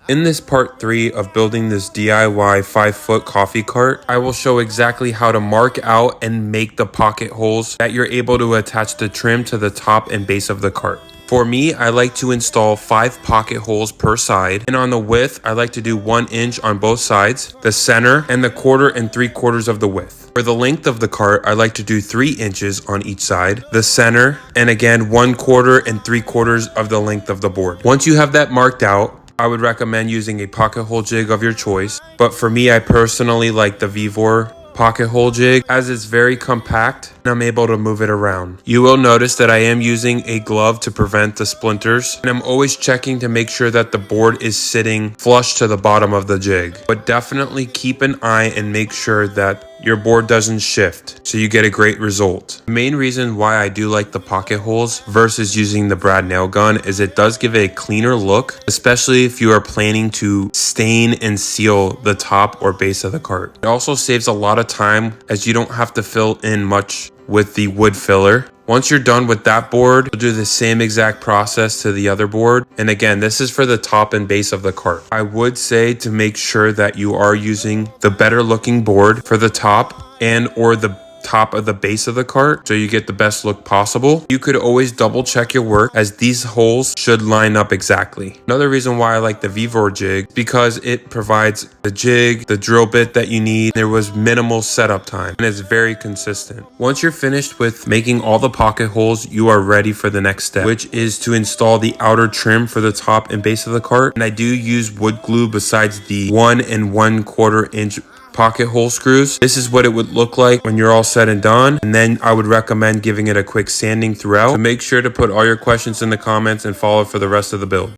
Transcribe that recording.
In this part 3 of building this DIY 5-foot coffee cart, I will show exactly how to mark out and make the pocket holes that you're able to attach the trim to the top and base of the cart. For me, I like to install 5 pocket holes per side, and on the width, I like to do 1 inch on both sides, the center, and the 1/4 and 3/4 of the width. For the length of the cart, I like to do 3 inches on each side, the center, and again 1/4 and 3/4 of the length of the board. Once you have that marked out, I would recommend using a pocket hole jig of your choice, but for me, I personally like the Vevor pocket hole jig as it's very compact and I'm able to move it around. You will notice that I am using a glove to prevent the splinters, and I'm always checking to make sure that the board is sitting flush to the bottom of the jig. But definitely keep an eye and make sure that your board doesn't shift so you get a great result. The main reason why I do like the pocket holes versus using the brad nail gun is it does give a cleaner look, especially if you are planning to stain and seal the top or base of the cart. It also saves a lot of time as you don't have to fill in much with the wood filler. Once you're done with that board, you'll do the same exact process to the other board. And again, this is for the top and base of the cart. I would say to make sure that you are using the better looking board for the top and or the top of the base of the cart so you get the best look possible. You could always double check your work as these holes should line up exactly. Another reason why I like the Vevor jig because it provides the jig, the drill bit that you need. There was minimal setup time and it's very consistent. Once you're finished with making all the pocket holes, you are ready for the next step, which is to install the outer trim for the top and base of the cart. And I do use wood glue besides the 1 1/4 inch pocket hole screws. This is what it would look like when you're all said and done, and then I would recommend giving it a quick sanding throughout. So make sure to put all your questions in the comments and follow for the rest of the build.